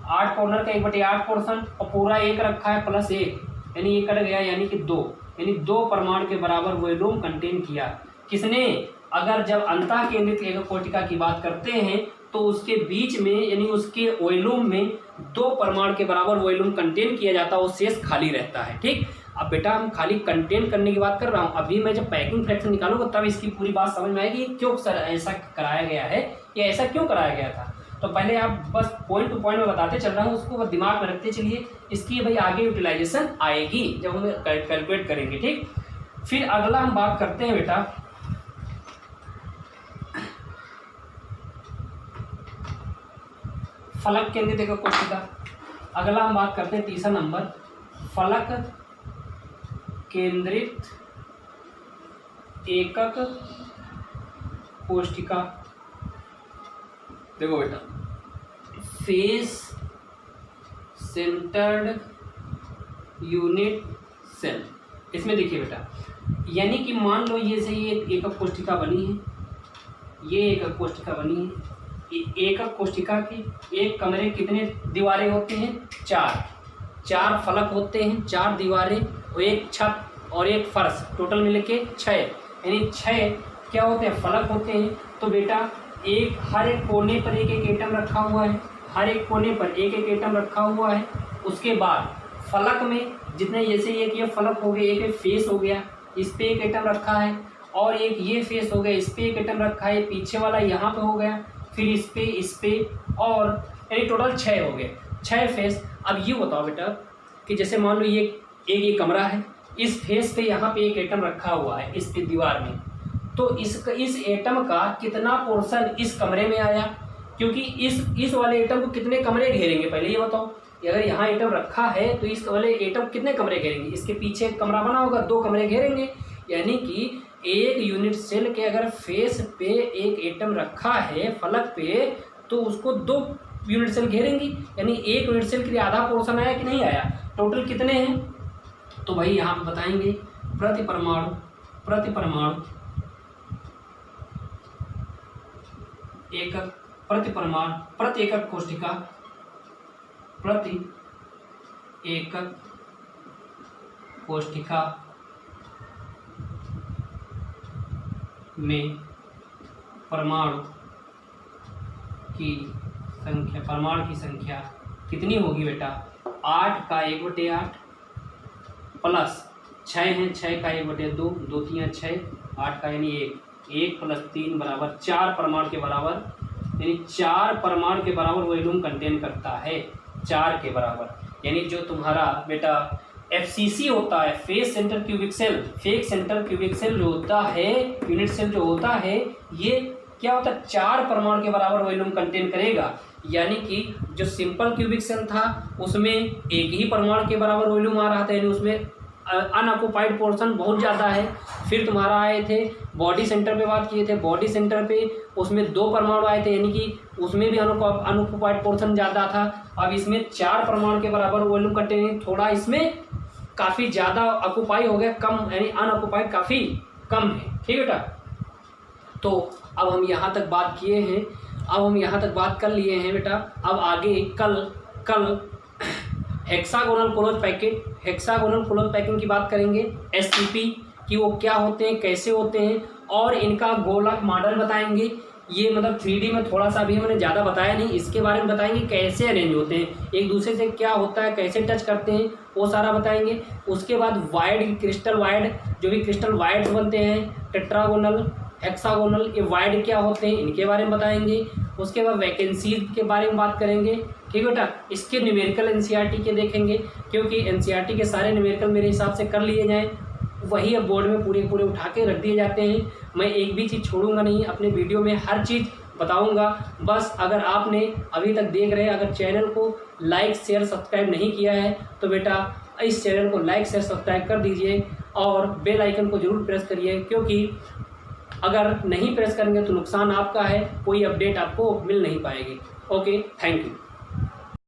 8 कॉर्नर का 1/8 पोर्शन, और पूरा एक रखा है प्लस 1, यानी ये कट गया, यानी कि 2, यानी 2 परमाणु के बराबर वॉल्यूम कंटेन किया। किसने, अगर जब अंतः केंद्रित एकक कोशिका की बात करते हैं तो उसके बीच में यानी उसके वॉल्यूम में 2 परमाणु के बराबर वॉल्यूम कंटेन किया जाता है, वो शेष खाली रहता है। ठीक, अब बेटा हम खाली कंटेन करने की बात कर रहा हूँ, अभी मैं जब पैकिंग फ्रैक्शन निकालूंगा तब इसकी पूरी बात समझ में आएगी क्यों सर ऐसा कराया गया है या ऐसा क्यों कराया गया था। तो पहले आप बस पॉइंट टू पॉइंट में बताते चल रहा हूँ, उसको बस दिमाग में रखते चलिए, इसकी भाई आगे यूटिलाइजेशन आएगी जब हम कैलकुलेट करेंगे। ठीक, फिर अगला हम बात करते हैं बेटा फलक केंद्रित एकक कोशिका। अगला हम बात करते हैं तीसरा नंबर, फलक केंद्रित एकक कोशिका। देखो बेटा, फेस सेंटर्ड यूनिट सेल। इसमें देखिए बेटा, यानी कि मान लो ये से ये एकक कोशिका बनी है, ये एकक कोशिका बनी है। एकक कोशिका की एक कमरे कितने दीवारें होते हैं? 4 फलक होते हैं, 4 दीवारें और एक छत और एक फर्श, टोटल मिलके 6, यानी 6 क्या होते हैं? फलक होते हैं। तो बेटा हर एक कोने पर एक एक एटम रखा हुआ है, हर एक कोने पर एक एक एटम रखा हुआ है। उसके बाद फलक में जितने, जैसे एक ये फलक हो गया, एक फेस हो गया, इस पे एक एटम रखा है, और एक ये फेस हो गया, इस पे एक एटम रखा है, पीछे वाला यहाँ पे हो गया, फिर इस पे और यानी टोटल 6 हो गए, 6 फेस। अब ये बताओ बेटा कि जैसे मान लो ये कमरा है, इस फेस पे यहाँ पे एक एटम रखा हुआ है, इस पे दीवार में, तो इस एटम का कितना पोर्शन इस कमरे में आया? क्योंकि इस वाले एटम को कितने कमरे घेरेंगे, पहले ये बताओ। अगर यहाँ एटम रखा है तो इस वाले एटम कितने कमरे घेरेंगे? इसके पीछे एक कमरा बना होगा, 2 कमरे घेरेंगे। यानी कि एक यूनिट सेल के अगर फेस पे एक एटम रखा है फलक पे, तो उसको 2 यूनिट सेल घेरेंगी, यानी एक यूनिट सेल के लिए आधा पोर्शन आया कि नहीं आया? टोटल कितने हैं? तो भाई यहाँ पे बताएंगे, प्रति परमाणु एकक, प्रति एकक कोशिका, प्रति एकक कोशिका में परमाणु की संख्या कितनी होगी बेटा? 8 का 1/8 प्लस 6 हैं, 6 का 1/2, 2 3 6, 8 का यानी 1 प्लस 3 बराबर 4 परमाणु के बराबर, यानी 4 परमाणु के बराबर वॉल्यूम कंटेन करता है, 4 के बराबर। यानी जो तुम्हारा बेटा FCC होता है, फेस सेंटर क्यूबिक सेल जो होता है, यूनिट सेल जो होता है, ये क्या होता है? 4 परमाणु के बराबर वॉल्यूम कंटेन करेगा। यानी कि जो सिंपल क्यूबिक सेल था उसमें एक ही परमाणु के बराबर वॉल्यूम आ रहा था, यानी उसमें अनऑक्युपाइड पोर्शन बहुत ज़्यादा है। फिर तुम्हारा आए थे बॉडी सेंटर पे, बात किए थे बॉडी सेंटर पे, उसमें 2 परमाणु आए थे, यानी कि उसमें भी अनऑक्युपाइड पोर्शन ज़्यादा था। अब इसमें 4 परमाणु के बराबर वॉल्यूम कंटेन, थोड़ा इसमें काफ़ी ज़्यादा ऑक्युपाई हो गया, कम यानी अनऑक्युपाइड काफ़ी कम है। ठीक है बेटा, तो अब हम यहाँ तक बात किए हैं, अब हम यहाँ तक बात कर लिए हैं बेटा। अब आगे कल हेक्सागोनल क्लोज पैकिंग की बात करेंगे, SCP कि वो क्या होते हैं, कैसे होते हैं, और इनका गोलक मॉडल बताएंगे। ये मतलब 3D में थोड़ा सा अभी मैंने ज़्यादा बताया नहीं, इसके बारे में बताएंगे कैसे अरेंज होते हैं, एक दूसरे से क्या होता है, कैसे टच करते हैं, वो सारा बताएंगे। उसके बाद वाइड, क्रिस्टल वाइड, जो भी क्रिस्टल वाइड बनते हैं, टेट्रागोनल, हेक्सागोनल, ये वाइड क्या होते हैं, इनके बारे में बताएंगे। उसके बाद वैकेंसीज के बारे में बात करेंगे। ठीक है बेटा, इसके न्यूमेरिकल NCERT के देखेंगे, क्योंकि NCERT के सारे न्यूमेरिकल मेरे हिसाब से कर लिए जाएँ, वही अब बोर्ड में पूरे उठा के रख दिए जाते हैं। मैं एक भी चीज़ छोड़ूंगा नहीं, अपने वीडियो में हर चीज़ बताऊंगा। बस अगर आपने अभी तक देख रहे हैं, अगर चैनल को लाइक शेयर सब्सक्राइब नहीं किया है तो बेटा इस चैनल को लाइक शेयर सब्सक्राइब कर दीजिए और बेल आइकन को ज़रूर प्रेस करिए, क्योंकि अगर नहीं प्रेस करेंगे तो नुकसान आपका है, कोई अपडेट आपको मिल नहीं पाएगी। Okay, thank you.